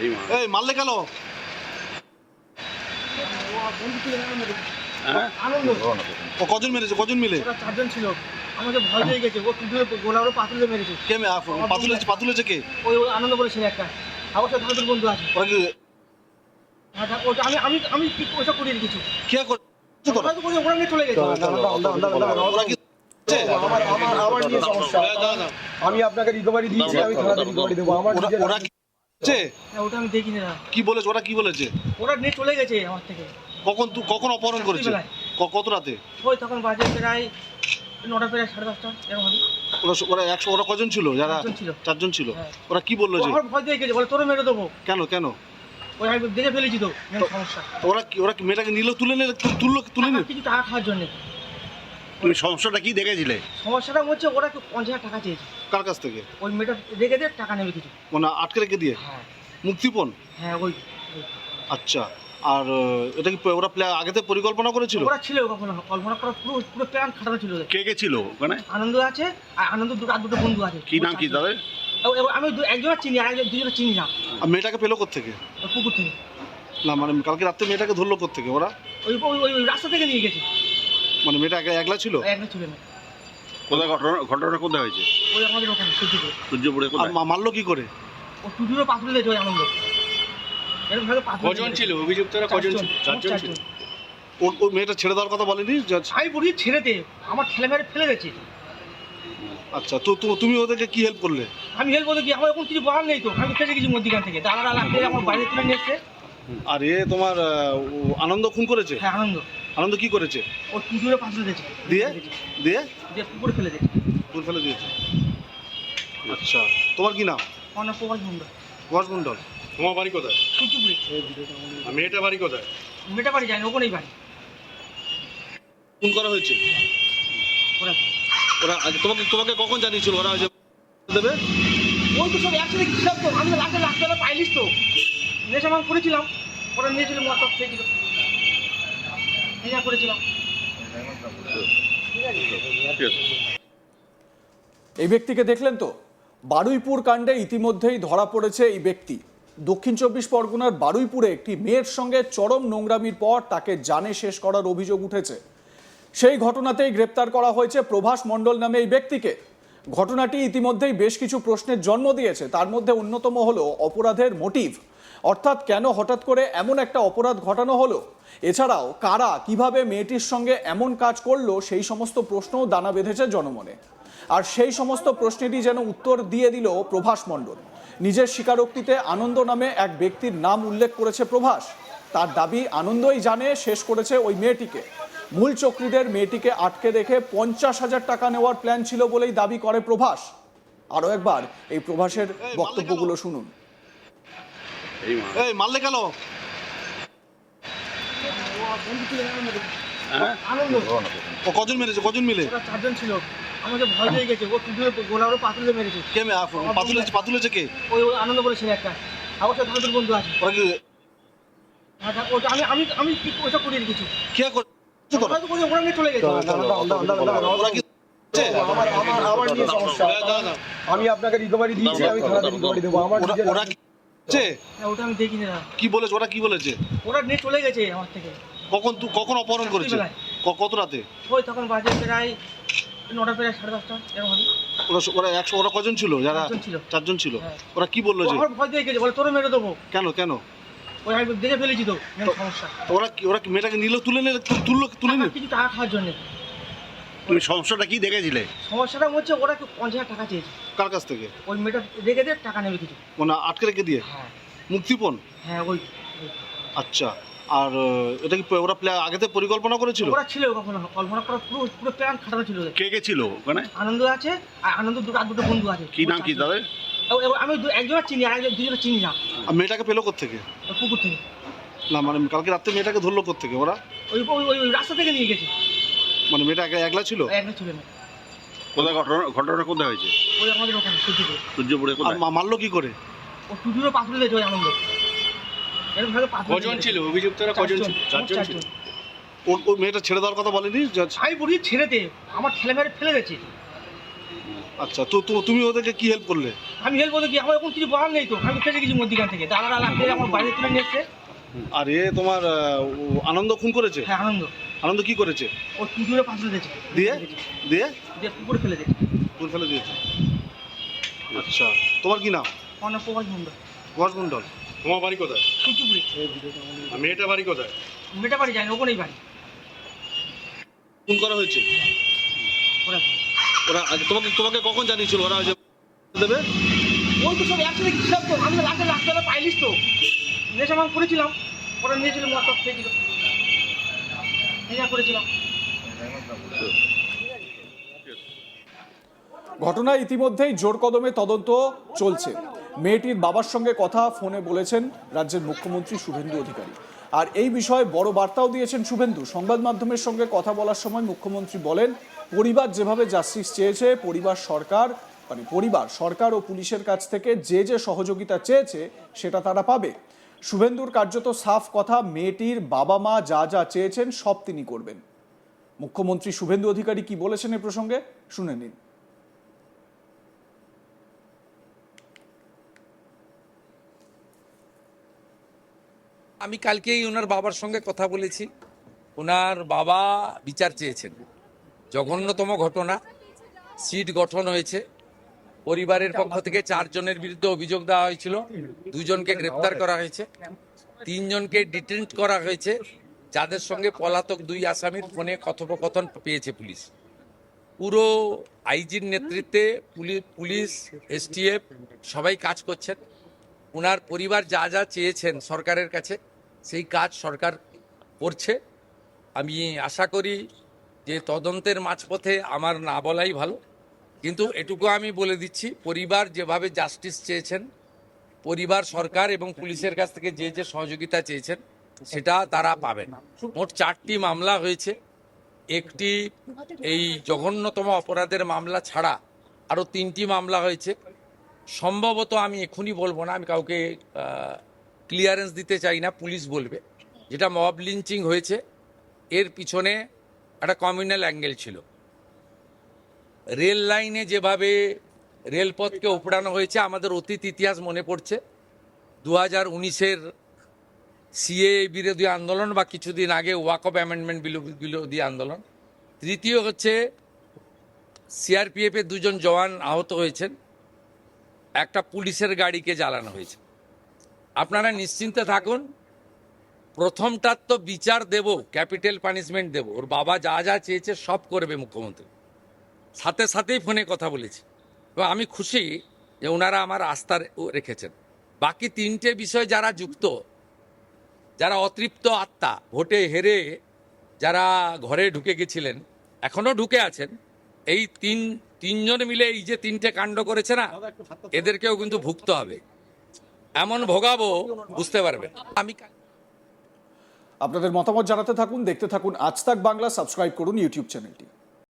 এই মারলে কেন? ও কজন মেরেছে? কজন মিলে? চারজন ছিল। আমাকে ভয় পেয়ে গেছে। ও পিঠে গোলারও পাথরে মেরেছে। কে পাতুলেছে কে? ওই আনন্দ বলে ছেলে একটা। আমার সাথে দুটো বন্ধু আছে। ওরা কি ওটা আমি কি ওটা করিয়ে কিছু। কে করছে? ওরা তো করে ওরা নিয়ে চলে গেছে। ওরা কি আমার নিয়ে সমস্যা। আমি আপনাকে রিকভারি দিয়েছি, আমি থানাতে রিকভারি দেবো। আমার ওরা কি করছে? ওটা আমি দেখিনি না। কি বলেছে? ওরা কি বলেছে? ওরা নিয়ে চলে গেছে আমার থেকে। কখন অপহরণ করেছে? কত রাতে? ওই তখন বাজে প্রায় 9টা প্রায় 10:30 এরকম হবে। ওরা কজন ছিল? যারা চারজন ছিল। ওরা কি বললো? যে আমার ভয় পেয়ে গেছে, বলে তোরে মেরে দেবো। কেন? ওই আমি দেখে ফেলেছি তো সমস্যা। ওরা কি মেয়েটাকে তুলে নিল কিছু টাকা খাওয়ার জন্য। তুমি সমস্যাটা কি দেখেছিলে? সমস্যাটা হচ্ছে ওরা 50,000 টাকা চেয়েছে। কার কাছ থেকে? ওই মেয়েটা রেখে দিয়ে টাকা নেবে কিছু। মানে আটকে রেখে দিয়ে? হ্যাঁ মুক্তিপণ? হ্যাঁ ওই। আচ্ছা, আর এটা কি ওরা আগেতে পরিকল্পনা করেছিল? ওরা ছিল কখনো কল্পনা করা পুরো প্ল্যান খাটানো ছিল। কে ছিল ওখানে? আনন্দ আছে, আর আনন্দ দুটো বন্ধু আছে। কি নাম কি তাদের? আমি একজনের চিনি, আর দুজনে চিনি না। আর মেয়েটাকে পেলো কোত্থেকে? পুকুর থেকে। না মানে কালকে রাত্রে মেয়েটাকে ধরলো কোত্থেকে ওরা? ওই রাস্তা থেকে নিয়ে গেছে। মানে মেয়েটা একলা ছিল? একলা ছিল না। কোথায় ঘটনাটা কোথায় হয়েছে? ওই আমাদের ওখানে সূর্যপুরে। আর মারলো কি করে? ও টুটুরও পাথর দিয়েছে ওই আনন্দ। এরকম ভাবে পাথর। কজন ছিল অভিযুক্তরা? কজন ছিল? চারজন ছিল। ওই মেয়েটা ছেড়ে দেওয়ার কথা বলেনি? আমি বলি ছেড়ে দে, আমার ছেলে মেরে ফেলে গেছে। আচ্ছা, তো তুমি ওদেরকে কি হেল্প করলে? আমি হেল্প বলতে কি, আমার এখন কিছু বলার নেই তো। আমি ফেসে গেছি মধ্যিখান থেকে। দালাল লাগতে আমার বাইরে তুলে নিয়ে এসছে। আর তোমার আনন্দ খুন করেছে? হ্যাঁ আনন্দ কি করেছে? ও টুটুরও পাথর দিয়েছে। দিয়ে পুকুরে ফেলে দিয়েছে। পুকুরে ফেলে দিয়েছে। আচ্ছা, তোমার কি নাম? আমার নাম প্রভাস মণ্ডল। তোমার বাড়ি কোথায়? সূর্যপুরে। আর মেয়েটা বাড়ি কোথায়? মেয়েটা বাড়ি যায় না, ওখানেই বাড়ি। খুন করা হয়েছে? ওরা তোমাকে কখন জানিয়েছিল ওরা যে দেবে? ওই তো সব একসাথে ছিলাম তো। আমি তো রাস্তা পাইলিস তো। নেশা ভাঙ করেছিলাম। ওরা নিয়েছিল মদ খেয়েছিল। নেশা করেছিলাম। এই ব্যক্তিকে দেখলেন তো? বারুইপুর কাণ্ডে ইতিমধ্যেই ধরা পড়েছে এই ব্যক্তি। দক্ষিণ 24 পরগনার বারুইপুরে একটি মেয়ের সঙ্গে চরম নোংরামির পর তাকে জানে শেষ করার অভিযোগ উঠেছে। সেই ঘটনাতেই গ্রেপ্তার করা হয়েছে প্রভাস মণ্ডল নামে এই ব্যক্তিকে। ঘটনাটি ইতিমধ্যেই বেশ কিছু প্রশ্নের জন্ম দিয়েছে। তার মধ্যে অন্যতম হলো অপরাধের মোটিভ, অর্থাৎ কেন হঠাৎ করে এমন একটা অপরাধ ঘটানো হলো। এছাড়াও কারা কিভাবে মেয়েটির সঙ্গে এমন কাজ করলো সেই সমস্ত প্রশ্নও দানা বেঁধেছে জনমনে। আর সেই সমস্ত প্রশ্নেরই যেন উত্তর দিয়ে দিল প্রভাস মণ্ডল। নিজের স্বীকারোক্তিতে আনন্দ নামে এক ব্যক্তির নাম উল্লেখ করেছে প্রভাস। তার দাবি আনন্দই জানে শেষ করেছে ওই মেয়েটিকে। মূল চক্রীদের মেয়েটিকে আটকে রেখে 50,000 টাকা নেওয়ার প্ল্যান ছিল বলেই দাবি করে প্রভাস। আরও একবার এই প্রভাসের বক্তব্যগুলো শুনুন। এই মারলে কেন? ও কজন মেরেছে? কজন মিলে? ওরা চারজন ছিল। আমাকে ভয় পেয়ে গেছে। ও পিঠে গোলারও পাথরে মেরেছে। কে পাতুলেছে কে? ওই আনন্দ বলে ছেলে একটা। আমার সাথে দুটো বন্ধু আছে। ওরা কি ওটা আমি কি ওটা করিয়ে কিছু। কে করছে? ওরা তো করে ওরা নিয়ে চলে গেছে। ওরা কি আমার নিয়ে সমস্যা। আমি আপনাকে রিকভারি দিয়েছি, আমি থানাতে রিকভারি দেবো। আমার ওরা কি করছে? ওটা আমি দেখিনি না। কি বলেছে? ওরা কি বলেছে? ওরা নিয়ে চলে গেছে আমার থেকে। কখন অপহরণ করেছে? কত রাতে? ওই তখন বাজে প্রায় 9টা প্রায় 10:30 এরকম হবে। ওরা কজন ছিল? যারা চারজন ছিল। ওরা কি বললো? যে আমার ভয় পেয়ে গেছে, বলে তোরে মেরে দেবো। কেন? ওই আমি দেখে ফেলেছি তো সমস্যা। ওরা কি মেয়েটাকে তুলে নিল কিছু টাকা খাওয়ার জন্য। তুমি সমস্যাটা কি দেখেছিলে? সমস্যাটা হচ্ছে ওরা 50,000 টাকা চেয়েছে। কার কাছ থেকে? ওই মেয়েটা রেখে দিয়ে টাকা নেবে কিছু। মানে আটকে রেখে দিয়ে? হ্যাঁ মুক্তিপণ? হ্যাঁ ওই। আচ্ছা, আর এটা কি ওরা আগেতে পরিকল্পনা করেছিল? ওরা ছিল কখনো কল্পনা করা পুরো প্ল্যান খাটানো ছিল। কে ছিল ওখানে? আনন্দ আছে, আর আনন্দ দুটো বন্ধু আছে। কি নাম কি তাদের? আমি একজনের চিনি, আর দুজনে চিনি না। আর মেয়েটাকে পেলো কোত্থেকে? পুকুর থেকে। না মানে কালকে রাত্রে মেয়েটাকে ধরলো কোত্থেকে ওরা? ওই রাস্তা থেকে নিয়ে গেছে। মানে মেয়েটা একলা ছিল? একলা ছিল না। কোথায় ঘটনাটা কোথায় হয়েছে? ওই আমাদের ওখানে সূর্যপুরে। আর মারলো কি করে? ও টুটুরও পাথর দিয়েছে ওই আনন্দ। এরকম ভাবে পাথর। কজন ছিল অভিযুক্তরা? কজন ছিল? চারজন ছিল। ওই মেয়েটা ছেড়ে দেওয়ার কথা বলেনি? আমি বলি ছেড়ে দে, আমার ছেলে মেরে ফেলে গেছে। আচ্ছা, তো তুমি ওদেরকে কি হেল্প করলে? আমি হেল্প করতে কি, আমার এখন কিছু বলার নেই তো, আমি ফেসে গেছি মধ্যিখান থেকে, দাদারা লাগতে আমার বাইরে তুলে নিয়ে এসছে। আর তোমার আনন্দ খুন করেছে? হ্যাঁ, আনন্দ কি করেছে? ও পুকুরে পাশে দিয়েছে, দিয়ে দিয়ে যে পুকুরে ফেলে দিয়েছে। পুকুর ফেলে দিয়েছে। আচ্ছা, তোমার কি নাম? অনেক প্রকাশ মন্ডল। প্রকাশ মণ্ডল। তোমার বাড়ি কোথায়? সুচুপুরি। আর মেয়েটা বাড়ি কোথায়? মেয়েটা বাড়ি যায় না, ওখানেই বাড়ি। খুন করা হয়েছে? ওরা ওরা তোমাকে কখন জানিয়েছিল ওরা যে দেবে? ওই তো সব একসাথে হিসাব তো, আমি তো রাখতে পাইলিস তো, নেশা ভাঙ করেছিলাম, ওরা নিয়েছিল মদ খেয়েছিল, নেশা করেছিলাম। ঘটনায় ইতিমধ্যেই জোর কদমে তদন্ত চলছে। মেয়েটির বাবার সঙ্গে কথা ফোনে বলেছেন রাজ্যের মুখ্যমন্ত্রী শুভেন্দু অধিকারী। আর এই বিষয়ে বড় বার্তাও দিয়েছেন শুভেন্দু। সংবাদ মাধ্যমের সঙ্গে কথা বলার সময় মুখ্যমন্ত্রী বলেন, পরিবার যেভাবে জাস্টিস চেয়েছে, পরিবার সরকার ও পুলিশের কাছ থেকে যে সহযোগিতা চেয়েছে সেটা তারা পাবে। শুভেন্দুর কার্যত সাফ কথা, মেয়েটির বাবা মা যা চেয়েছেন সব তিনি করবেন। মুখ্যমন্ত্রী শুভেন্দু অধিকারী কি বলেছেন এ প্রসঙ্গে শুনে নিন। আমি কালকেই ওনার বাবার সঙ্গে কথা বলেছি। ওনার বাবা বিচার চেয়েছেন। জঘন্যতম ঘটনা, সিট গঠন হয়েছে, পরিবারের পক্ষ থেকে 4 জনের বিরুদ্ধে অভিযোগ দেওয়া হয়েছিল, 2 জনকে গ্রেপ্তার করা হয়েছে, 3 জনকে ডিটেন্ট করা হয়েছে, যাদের সঙ্গে পলাতক 2 আসামির ফোনে কথোপকথন পেয়েছে পুলিশ। পুরো আইজির নেতৃত্বে পুলিশ, এসটিএফ সবাই কাজ করছেন। ওনার পরিবার যা চেয়েছেন সরকারের কাছে, সেই কাজ সরকার করছে। আমি আশা করি যে তদন্তের মাঝপথে আমার না বলাই ভালো, কিন্তু এটুকু আমি বলে দিচ্ছি, পরিবার যেভাবে জাস্টিস চেয়েছেন, পরিবার সরকার এবং পুলিশের কাছ থেকে যে সহযোগিতা চেয়েছেন সেটা তারা পাবেন। মোট 4টি মামলা হয়েছে। একটি এই জঘন্যতম অপরাধের মামলা ছাড়া আরও 3টি মামলা হয়েছে। সম্ভবত আমি এখনই বলবো না, আমি কাউকে ক্লিয়ারেন্স দিতে চাই না, পুলিশ বলবে। যেটা মব লিঞ্চিং হয়েছে, এর পিছনে একটা কমিউনাল অ্যাঙ্গেল ছিল। রেল লাইনে যেভাবে রেলপথকে উপড়ানো হয়েছে, আমাদের অতীত ইতিহাস মনে পড়ছে। 2019-এর সিএ বিরোধী আন্দোলন বা কিছুদিন আগে ওয়াকফ অ্যামেন্ডমেন্ট বিরোধী আন্দোলন। তৃতীয় হচ্ছে সিআরপিএফের 2 জন জওয়ান আহত হয়েছেন, একটা পুলিশের গাড়িকে জ্বালানো হয়েছে। আপনারা নিশ্চিন্তে থাকুন, প্রথমটার তো বিচার দেব, ক্যাপিটাল পানিশমেন্ট দেব। ওর বাবা যা চেয়েছে সব করবে মুখ্যমন্ত্রী। সাথেই ফোনে কথা বলেছি এবং আমি খুশি যে ওনারা আমার আস্থা রেখেছেন। বাকি 3টে বিষয় যারা যুক্ত, যারা অতৃপ্ত আত্মা, ভোটে হেরে যারা ঘরে ঢুকে গেছিলেন, এখনো ঢুকে আছেন, এই তিনজন মিলে এই যে 3টে কাণ্ড করেছে না, এদেরকেও কিন্তু ভুগতে হবে। এমন ভোগাবো বুঝতে পারবেন। আমি আপনাদের মতামত জানাতে থাকুন, দেখতে থাকুন আজ তাক বাংলা, সাবস্ক্রাইব করুন ইউটিউব চ্যানেলটি।